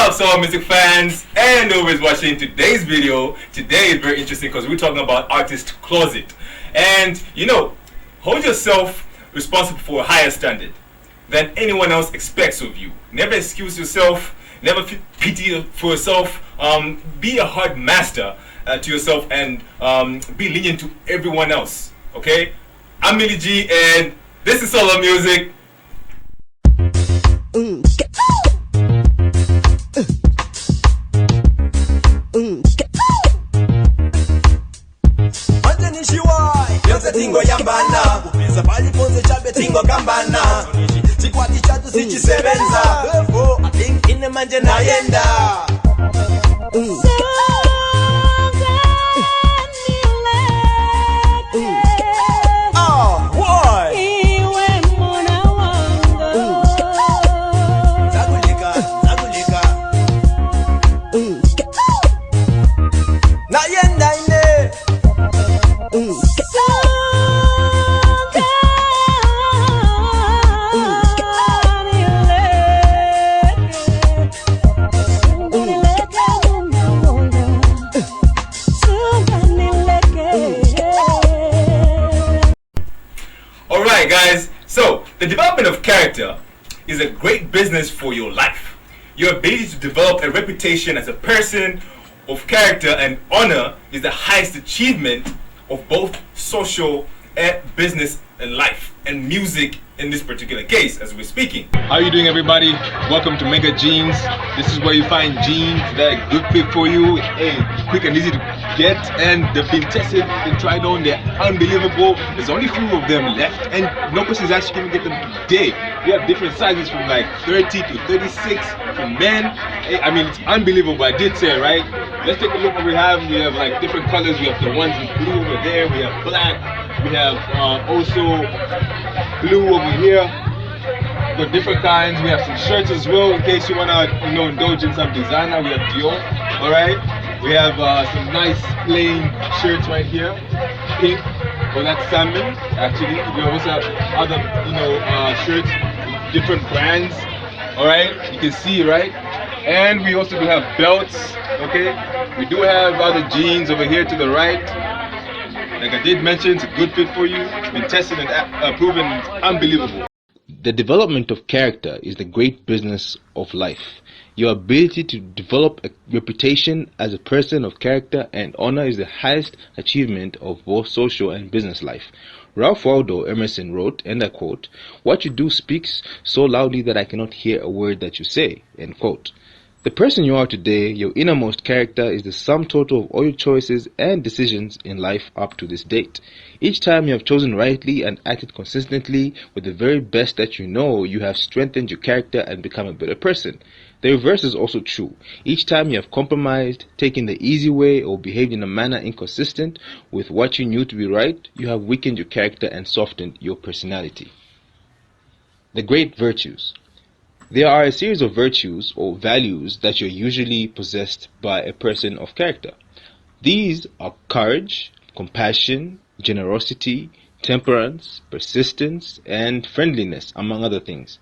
up, soul music fans and whoever's watching today's video? Today is very interesting because we're talking about artist closet. And hold yourself responsible for a higher standard than anyone else expects of you. Never excuse yourself, never pity for yourself. Be a hard master to yourself and be lenient to everyone else. Okay? I'm Millie G and this is solo music. Tingo yambana kupinza pali ponze chabe tingo kambana chikwati chatu sichisebenza before I think in the manje nayenda Alright guys, so the development of character is a great business for your life. Your ability to develop a reputation as a person of character and honor is the highest achievement of both social and business and life and music in this particular case as we're speaking. How are you doing, everybody? Welcome to Mega Jeans. This is where you find jeans that are good fit for you, quick and easy to get, and they've been tested, been tried on, they're unbelievable. There's only a few of them left and no person is actually going to get them today. We have different sizes from like 30 to 36 for men. I mean, it's unbelievable. I did say it, right? Let's take a look what we have. We have like different colors. We have the ones in blue over there. We have black. We have also blue over here. The different kinds. We have some shirts as well in case you wanna indulge in some designer. We have Dior. All right. We have some nice plain shirts right here, pink. Well, that's salmon actually. We also have other shirts, different brands. All right. You can see, right? And we also do have belts. Okay. We do have other jeans over here to the right. Like I did mention, it's a good fit for you. It's been tested and proven unbelievable. The development of character is the great business of life. Your ability to develop a reputation as a person of character and honor is the highest achievement of both social and business life. Ralph Waldo Emerson wrote, and I quote, "What you do speaks so loudly that I cannot hear a word that you say," end quote. The person you are today, your innermost character, is the sum total of all your choices and decisions in life up to this date. Each time you have chosen rightly and acted consistently with the very best that you know, you have strengthened your character and become a better person. The reverse is also true. Each time you have compromised, taken the easy way, or behaved in a manner inconsistent with what you knew to be right, you have weakened your character and softened your personality. The great virtues. There are a series of virtues or values that are usually possessed by a person of character. These are courage, compassion, generosity, temperance, persistence, and friendliness, among other things.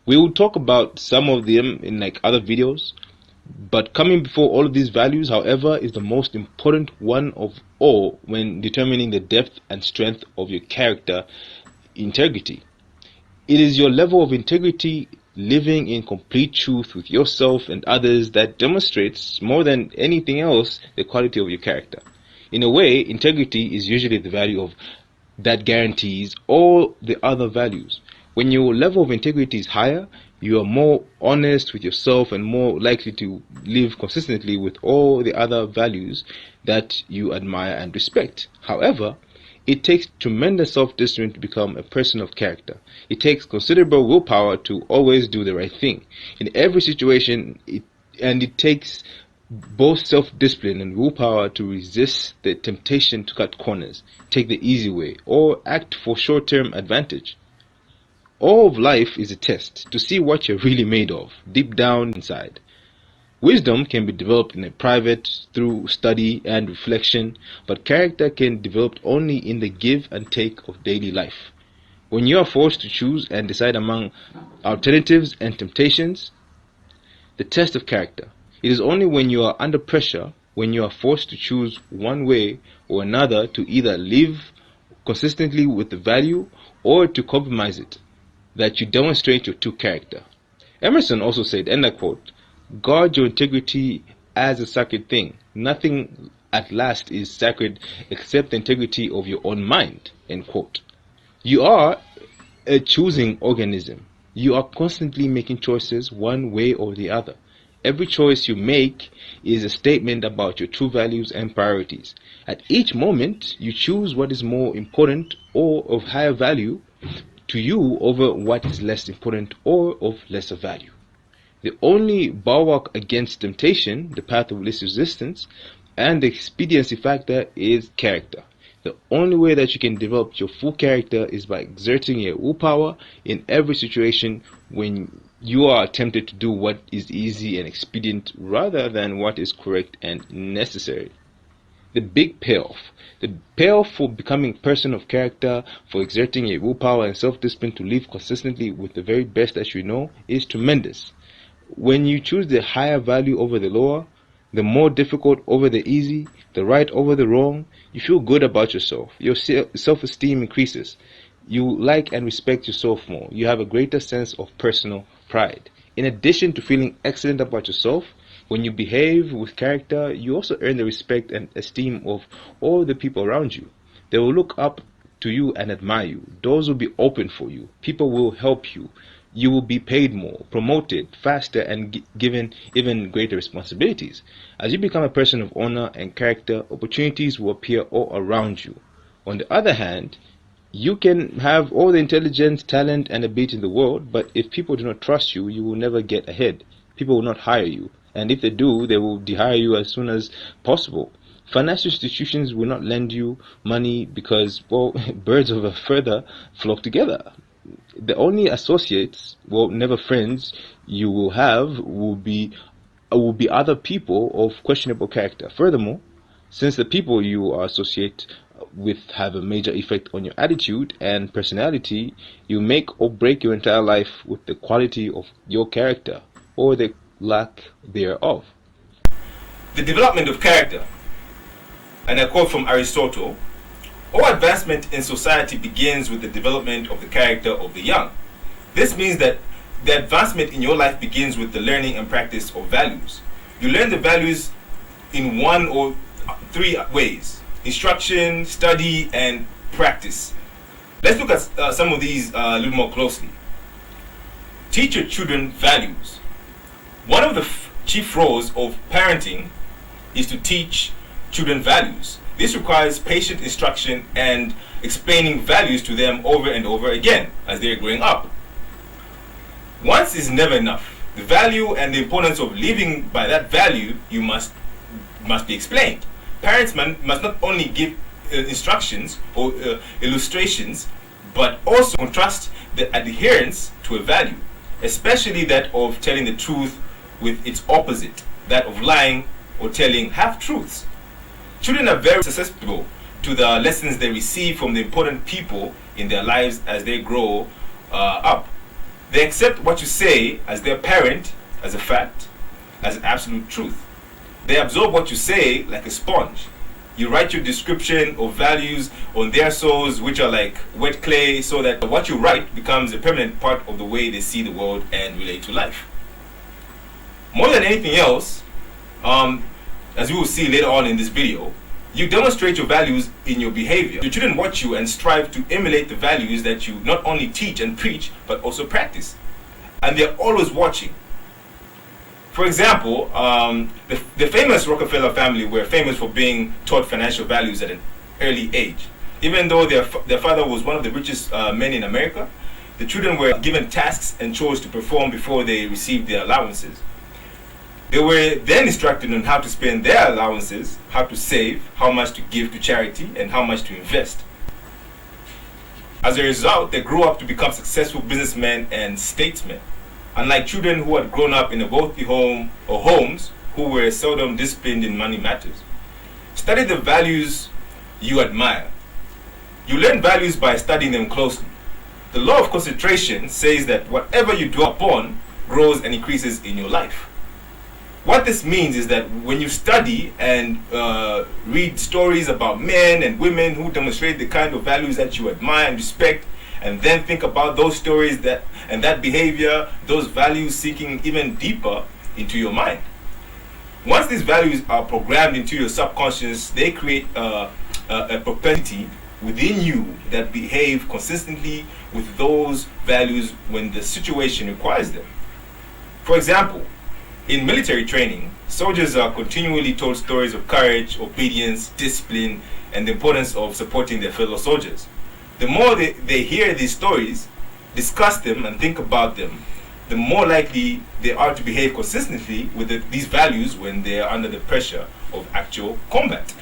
We will talk about some of them in other videos, but coming before all of these values, however, is the most important one of all when determining the depth and strength of your character: integrity. It is your level of integrity, living in complete truth with yourself and others, that demonstrates more than anything else the quality of your character. In a way, integrity is usually the value that guarantees all the other values. When your level of integrity is higher, you are more honest with yourself and more likely to live consistently with all the other values that you admire and respect. However, it takes tremendous self-discipline to become a person of character. It takes considerable willpower to always do the right thing in every situation, and it takes both self-discipline and willpower to resist the temptation to cut corners, take the easy way, or act for short-term advantage. All of life is a test to see what you're really made of, deep down inside. Wisdom can be developed in a private through study and reflection, but character can be developed only in the give and take of daily life. When you are forced to choose and decide among alternatives and temptations, The test of character. It is only when you are under pressure, when you are forced to choose one way or another to either live consistently with the value or to compromise it, that you demonstrate your true character. Emerson also said, and I quote, "Guard your integrity as a sacred thing. Nothing at last is sacred except the integrity of your own mind." End quote. You are a choosing organism. You are constantly making choices one way or the other. Every choice you make is a statement about your true values and priorities. At each moment, you choose what is more important or of higher value to you over what is less important or of lesser value. The only bulwark against temptation, the path of least resistance, and the expediency factor is character. The only way that you can develop your full character is by exerting your willpower in every situation when you are tempted to do what is easy and expedient rather than what is correct and necessary. The big payoff. The payoff for becoming a person of character, for exerting your willpower and self-discipline to live consistently with the very best that you know is tremendous. When you choose the higher value over the lower, the more difficult over the easy, the right over the wrong, you feel good about yourself. Your self-esteem increases. You like and respect yourself more. You have a greater sense of personal pride. In addition to feeling excellent about yourself, when you behave with character, you also earn the respect and esteem of all the people around you. They will look up to you and admire you. Doors will be open for you. People will help you. You will be paid more, promoted faster, and given even greater responsibilities. As you become a person of honor and character, opportunities will appear all around you. On the other hand, you can have all the intelligence, talent, and ability in the world, but if people do not trust you, you will never get ahead. People will not hire you, and if they do, they will dehire you as soon as possible. Financial institutions will not lend you money because, well, birds of a feather flock together. The only associates, well, never friends, you will have will be other people of questionable character. Furthermore, since the people you associate with have a major effect on your attitude and personality, you make or break your entire life with the quality of your character or the lack thereof. The development of character, and I quote from Aristotle, "All advancement in society begins with the development of the character of the young." This means that the advancement in your life begins with the learning and practice of values. You learn the values in one or three ways: instruction, study, and practice. Let's look at some of these a little more closely. Teach your children values. One of the chief roles of parenting is to teach children values. This requires patient instruction and explaining values to them over and over again as they are growing up. Once is never enough. The value and the importance of living by that value must be explained. Parents must not only give instructions or illustrations, but also contrast the adherence to a value, especially that of telling the truth with its opposite, that of lying or telling half-truths. Children are very susceptible to the lessons they receive from the important people in their lives as they grow up. They accept what you say as their parent, as a fact, as an absolute truth. They absorb what you say like a sponge. You write your description of values on their souls, which are like wet clay, so that what you write becomes a permanent part of the way they see the world and relate to life. More than anything else, as we will see later on in this video, you demonstrate your values in your behavior. Your children watch you and strive to emulate the values that you not only teach and preach, but also practice. And they're always watching. For example, the famous Rockefeller family were famous for being taught financial values at an early age. Even though their father was one of the richest men in America, the children were given tasks and chores to perform before they received their allowances. They were then instructed on how to spend their allowances, how to save, how much to give to charity, and how much to invest. As a result, they grew up to become successful businessmen and statesmen. Unlike children who had grown up in a wealthy home or homes who were seldom disciplined in money matters. Study the values you admire. You learn values by studying them closely. The law of concentration says that whatever you dwell upon grows and increases in your life. What this means is that when you study and read stories about men and women who demonstrate the kind of values that you admire and respect, and then think about those stories and that behavior, those values seeking even deeper into your mind. Once these values are programmed into your subconscious, they create a propensity within you that behave consistently with those values when the situation requires them. For example, in military training, soldiers are continually told stories of courage, obedience, discipline, and the importance of supporting their fellow soldiers. The more they hear these stories, discuss them, and think about them, the more likely they are to behave consistently with these values when they are under the pressure of actual combat.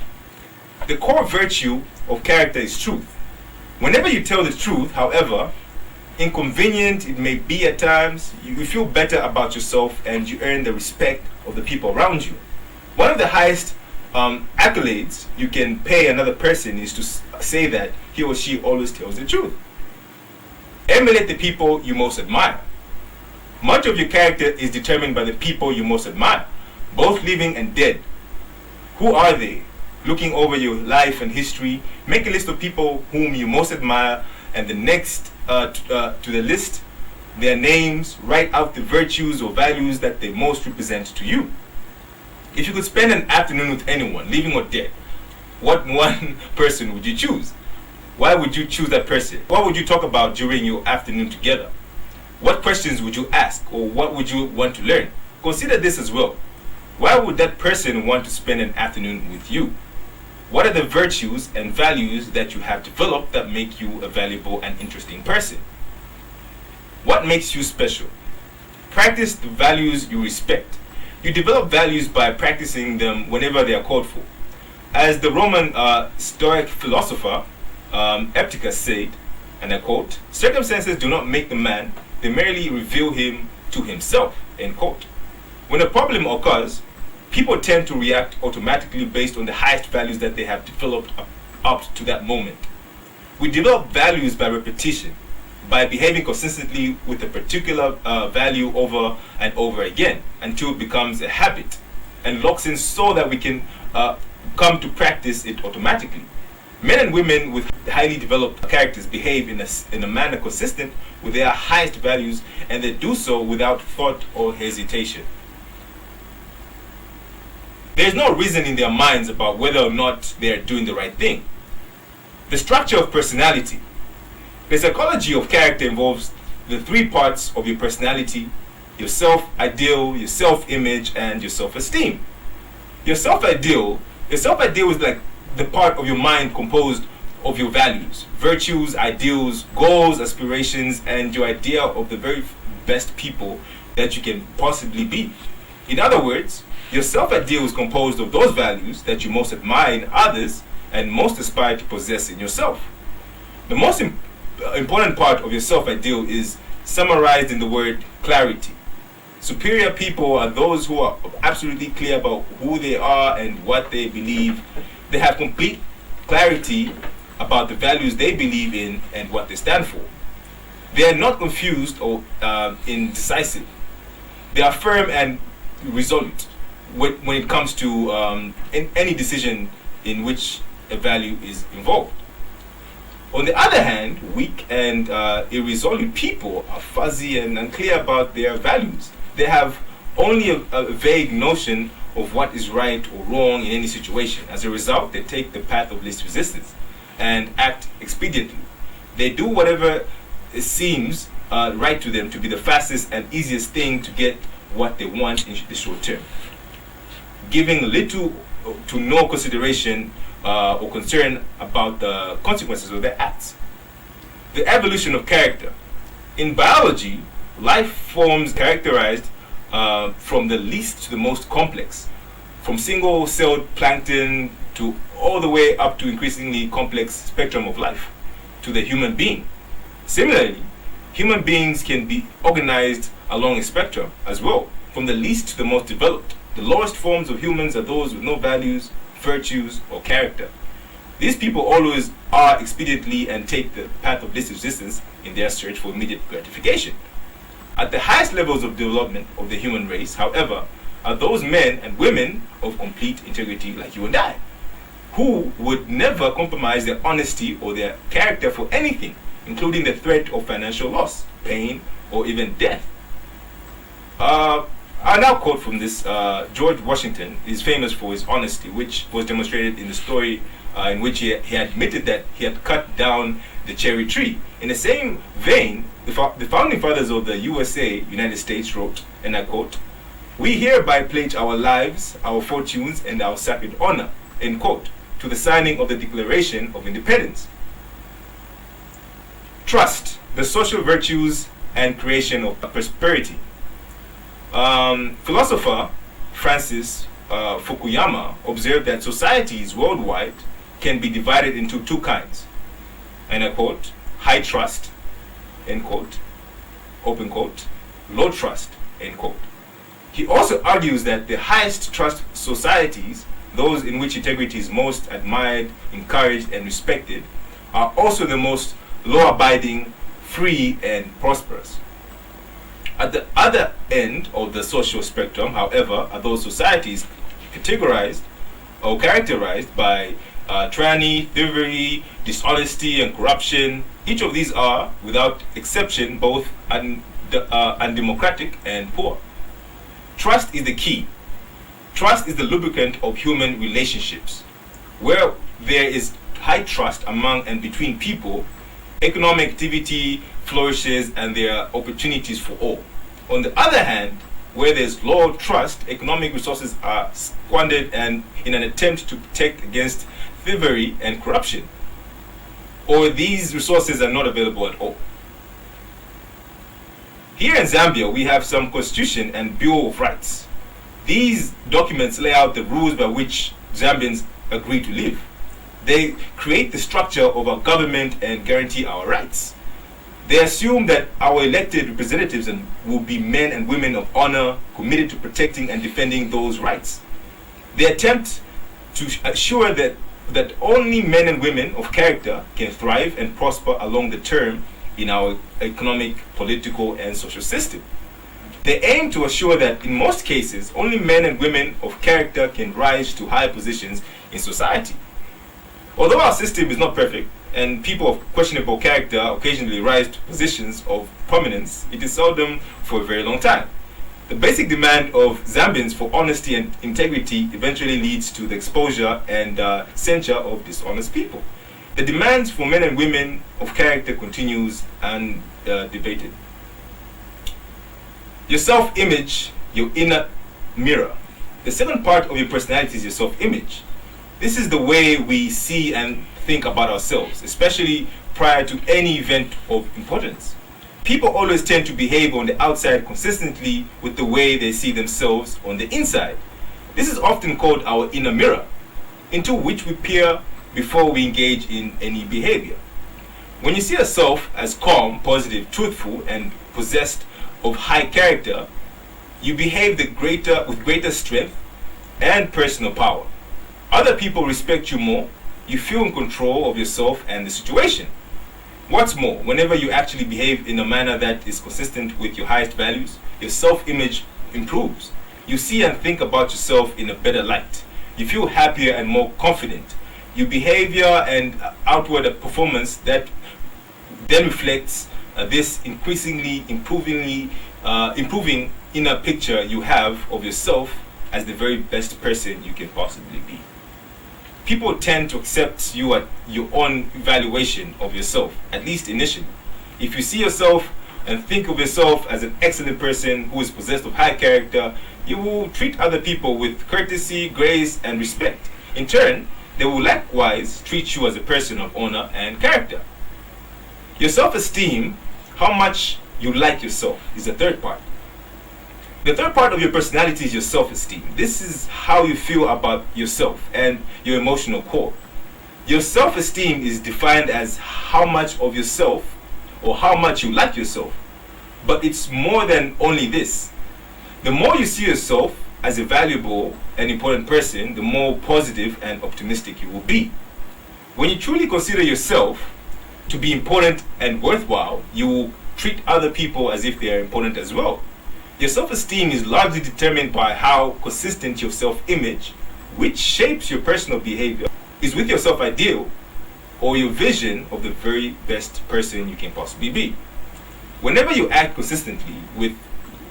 The core virtue of character is truth. Whenever you tell the truth, however inconvenient it may be at times, you feel better about yourself and you earn the respect of the people around you. One of the highest accolades you can pay another person is to say that he or she always tells the truth. Emulate the people you most admire. Much of your character is determined by the people you most admire, both living and dead. Who are they? Looking over your life and history, make a list of people whom you most admire, and the next to the list, their names, write out the virtues or values that they most represent to you. If you could spend an afternoon with anyone, living or dead, what one person would you choose? Why would you choose that person? What would you talk about during your afternoon together? What questions would you ask, or what would you want to learn? Consider this as well. Why would that person want to spend an afternoon with you? What are the virtues and values that you have developed that make you a valuable and interesting person? What makes you special? Practice the values you respect. You develop values by practicing them whenever they are called for. As the Roman Stoic philosopher Epictetus said, and I quote, "Circumstances do not make the man, they merely reveal him to himself," end quote. When a problem occurs, people tend to react automatically based on the highest values that they have developed up to that moment. We develop values by repetition, by behaving consistently with a particular value over and over again until it becomes a habit and locks in so that we can come to practice it automatically. Men and women with highly developed characters behave in a manner consistent with their highest values, and they do so without thought or hesitation. There's no reason in their minds about whether or not they are doing the right thing. The structure of personality. The psychology of character involves the three parts of your personality: your self-ideal, your self-image, and your self-esteem. Your self-ideal is like the part of your mind composed of your values, virtues, ideals, goals, aspirations, and your idea of the very best people that you can possibly be. In other words, your self-ideal is composed of those values that you most admire in others and most aspire to possess in yourself. The most important part of your self-ideal is summarized in the word clarity. Superior people are those who are absolutely clear about who they are and what they believe. They have complete clarity about the values they believe in and what they stand for. They are not confused or indecisive. They are firm and resolute when it comes to in any decision in which a value is involved. On the other hand, weak and irresolute people are fuzzy and unclear about their values. They have only a vague notion of what is right or wrong in any situation. As a result, they take the path of least resistance and act expediently. They do whatever it seems right to them to be the fastest and easiest thing to get what they want in the short term, giving little to no consideration or concern about the consequences of their acts. The evolution of character. In biology, life forms characterized from the least to the most complex, from single-celled plankton to all the way up to increasingly complex spectrum of life, to the human being. Similarly, human beings can be organized along a spectrum as well, from the least to the most developed. The lowest forms of humans are those with no values, virtues, or character. These people always are expediently and take the path of least resistance in their search for immediate gratification. At the highest levels of development of the human race, however, are those men and women of complete integrity like you and I, who would never compromise their honesty or their character for anything, including the threat of financial loss, pain, or even death. I now quote from this. George Washington is famous for his honesty, which was demonstrated in the story in which he admitted that he had cut down the cherry tree. In the same vein, the founding fathers of the USA, United States, wrote, and I quote, "We hereby pledge our lives, our fortunes, and our sacred honor," end quote, to the signing of the Declaration of Independence. Trust, the social virtues and creation of prosperity. Philosopher Francis Fukuyama observed that societies worldwide can be divided into two kinds, and I quote, "high trust," end quote, open quote, "low trust," end quote. He also argues that the highest trust societies, those in which integrity is most admired, encouraged, and respected, are also the most law-abiding, free, and prosperous. At the other end of the social spectrum, however, are those societies categorized or characterized by tyranny, thievery, dishonesty, and corruption. Each of these are, without exception, both undemocratic and poor. Trust is the key. Trust is the lubricant of human relationships. Where there is high trust among and between people, economic activity flourishes and there are opportunities for all. On the other hand, where there's low trust, economic resources are squandered and in an attempt to protect against thievery and corruption, or these resources are not available at all. Here in Zambia, we have some constitution and Bill of Rights. These documents lay out the rules by which Zambians agree to live. They create the structure of our government and guarantee our rights. They assume that our elected representatives will be men and women of honor, committed to protecting and defending those rights. They attempt to assure that only men and women of character can thrive and prosper along the term in our economic, political, and social system. They aim to assure that in most cases, only men and women of character can rise to high positions in society. Although our system is not perfect, and people of questionable character occasionally rise to positions of prominence, it is seldom for a very long time. The basic demand of Zambians for honesty and integrity eventually leads to the exposure and censure of dishonest people. The demands for men and women of character continues undebated. Your self-image, your inner mirror. The second part of your personality is your self-image. This is the way we see and think about ourselves, especially prior to any event of importance. People always tend to behave on the outside consistently with the way they see themselves on the inside. This is often called our inner mirror, into which we peer before we engage in any behavior. When you see yourself as calm, positive, truthful, and possessed of high character, you behave with greater strength and personal power. Other people respect you more. You feel in control of yourself and the situation. What's more, whenever you actually behave in a manner that is consistent with your highest values, your self-image improves. You see and think about yourself in a better light. You feel happier and more confident. Your behavior and outward performance that then reflects this increasingly improving inner picture you have of yourself as the very best person you can possibly be. People tend to accept you at your own evaluation of yourself, at least initially. If you see yourself and think of yourself as an excellent person who is possessed of high character, you will treat other people with courtesy, grace, and respect. In turn, they will likewise treat you as a person of honor and character. Your self-esteem, how much you like yourself, is the third part. The third part of your personality is your self-esteem. This is how you feel about yourself and your emotional core. Your self-esteem is defined as how much of yourself or how much you like yourself. But it's more than only this. The more you see yourself as a valuable and important person, the more positive and optimistic you will be. When you truly consider yourself to be important and worthwhile, you will treat other people as if they are important as well. Your self-esteem is largely determined by how consistent your self-image, which shapes your personal behavior, is with your self-ideal or your vision of the very best person you can possibly be. Whenever you act consistently with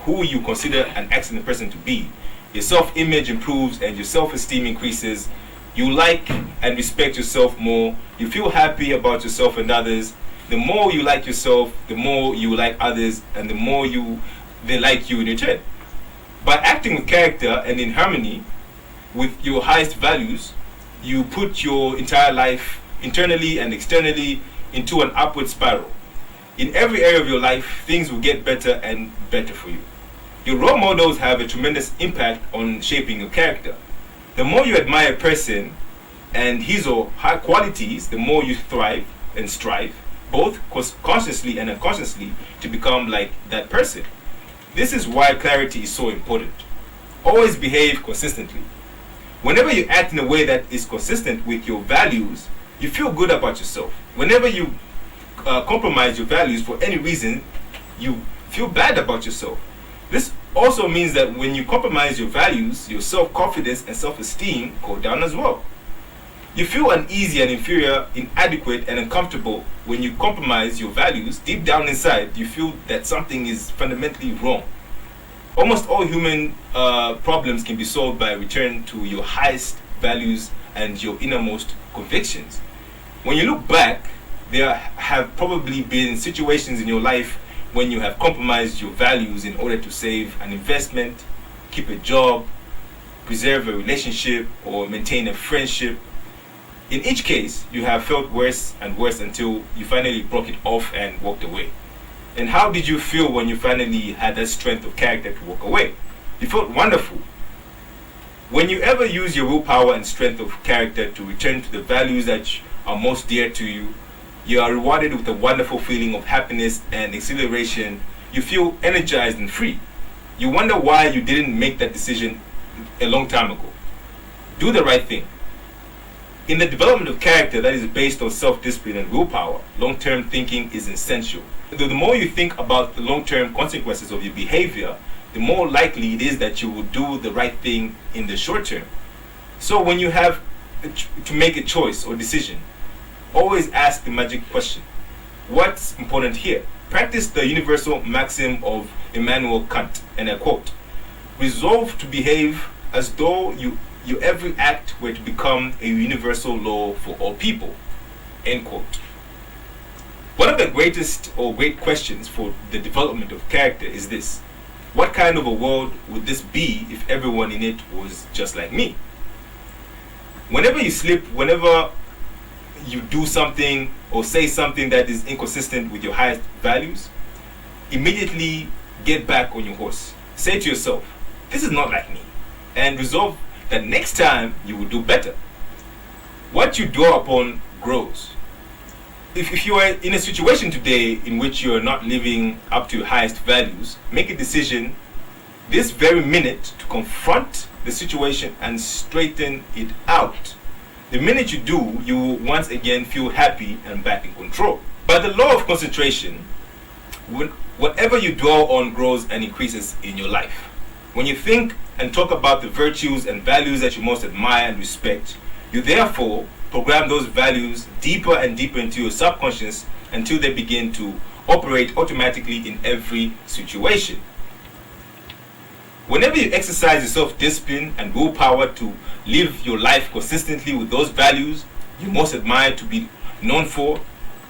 who you consider an excellent person to be, your self-image improves and your self-esteem increases. You like and respect yourself more. You feel happy about yourself and others. The more you like yourself, the more you like others, and the more they like you in return. By acting with character and in harmony with your highest values, you put your entire life, internally and externally, into an upward spiral. In every area of your life, things will get better and better for you. Your role models have a tremendous impact on shaping your character. The more you admire a person and his or her qualities, the more you thrive and strive, both consciously and unconsciously, to become like that person. This is why clarity is so important. Always behave consistently. Whenever you act in a way that is consistent with your values, you feel good about yourself. Whenever you compromise your values for any reason, you feel bad about yourself. This also means that when you compromise your values, your self-confidence and self-esteem go down as well. You feel uneasy and inferior, inadequate and uncomfortable when you compromise your values. Deep down inside, you feel that something is fundamentally wrong. Almost all human problems can be solved by return to your highest values and your innermost convictions. When you look back, there have probably been situations in your life when you have compromised your values in order to save an investment, keep a job, preserve a relationship, or maintain a friendship. In each case, you have felt worse and worse until you finally broke it off and walked away. And how did you feel when you finally had that strength of character to walk away? You felt wonderful. When you ever use your willpower and strength of character to return to the values that are most dear to you, you are rewarded with a wonderful feeling of happiness and exhilaration. You feel energized and free. You wonder why you didn't make that decision a long time ago. Do the right thing. In the development of character that is based on self-discipline and willpower, long-term thinking is essential. The more you think about the long-term consequences of your behavior, the more likely it is that you will do the right thing in the short term. So when you have to make a choice or decision, always ask the magic question. What's important here? Practice the universal maxim of Immanuel Kant, and I quote, "Resolve to behave as though your every act were to become a universal law for all people." End quote. One of the greatest or great questions for the development of character is this: what kind of a world would this be if everyone in it was just like me? Whenever you slip, whenever you do something or say something that is inconsistent with your highest values, immediately get back on your horse. Say to yourself, "This is not like me," and resolve that next time you will do better. What you draw upon grows. If you are in a situation today in which you are not living up to your highest values, make a decision this very minute to confront the situation and straighten it out. The minute you do, you will once again feel happy and back in control. By the law of concentration, whatever you dwell on grows and increases in your life. When you think and talk about the virtues and values that you most admire and respect, you therefore program those values deeper and deeper into your subconscious until they begin to operate automatically in every situation. Whenever you exercise your self-discipline and willpower to live your life consistently with those values you most admire to be known for,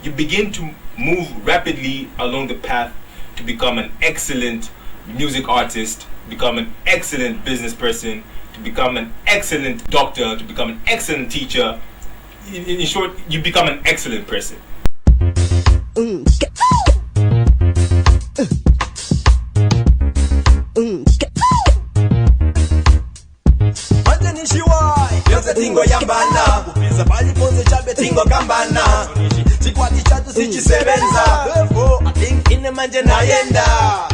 you begin to move rapidly along the path to become an excellent music artist, become an excellent business person, to become an excellent doctor, to become an excellent teacher. In short, you become an excellent person. Tingo yambana kupinza pali ponze chabe tingo gambana chikwati chatu sichisebenza therefore I think in the manje nayenda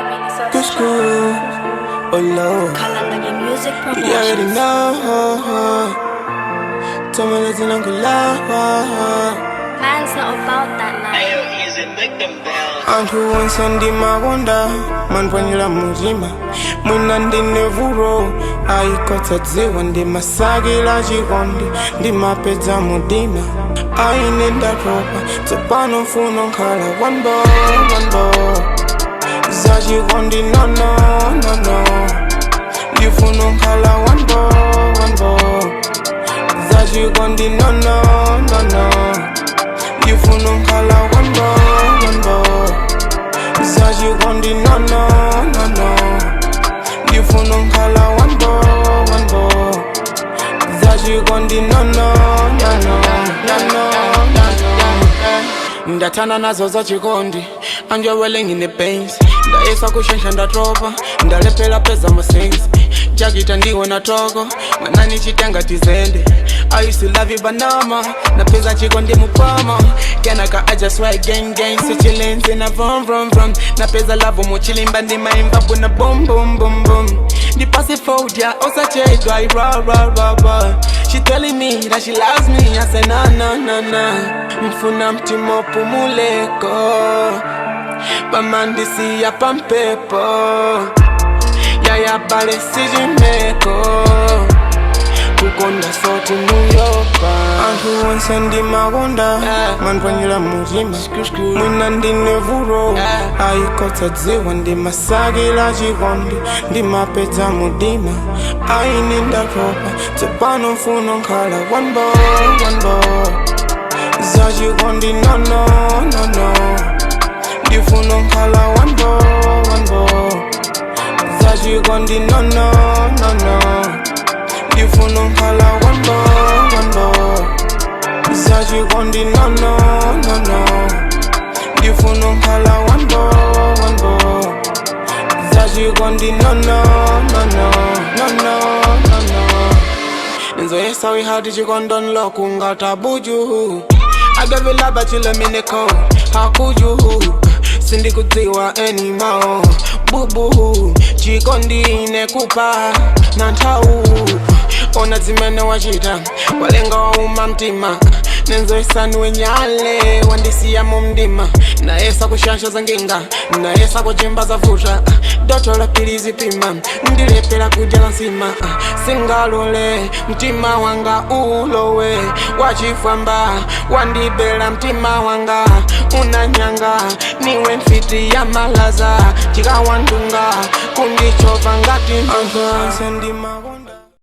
Good school, oh Lord. You already know. Tell me let's not go lie. Man's not about that life. Antu wansandi mawanda manpwanyula muzima mwina ndine vuro aikotsa dziwa ndi masakila chikondi ndi mapedza mudima aine ndatopa tsopano mfuno nkhala one ball za chikondi nono ndifuno nkhala one ball za chikondi nono ndifuno nkhala one ball za chikondi nono ndifuno nkhala one ball za chikondi nono ndathana nazo za chikondi anjewele ngine pains ndayesa kushensha ndatopa ndalephera peza masensi jakita ndiwe na toko manani chitenga tizende I used to love you banama napeza chikondi mupama Kenaka I just swear gang so chillin' in a vroom napeza love muchilimba ndi maimba buna boom Di passiphobia osa chedwa ra She telling me that she loves me I say na mfuna mtimo pumuleko Bamandisi ya pampepo ya bale sijimeko kukonda soti muyopa antu wansandi mawanda manpwanyula muzima mwina ndine vuro aikotsa dziwa ndi masakila chikondi ndi mapedza mudima aine ndatopa tsopano mfuno nkhala one ball za chikondi nono ndifuno nkhala one ball za chikondi nono ndifuno nkhala one ball za chikondi nono ndifuno nkhala one ball za chikondi nono nzoyesa wihati chikondo nloku ngatabuju agavila bachile mineko hakuju sindikudziwa anymore bubu chikondi nekupa na nthawu ona zimene wachita walenga wauma mtima nenzoyesaniwe nyale wandisiya mu mdima nayesa kushansha zanginga nayesa kuchimba zavuta doto la pilizi pima ndilepera kujala nsima singalole mtima wanga ulowe wachifwamba wandibela mtima wanga unanyanga niwe mfiti ya malaza chikawandunga kundichova ngati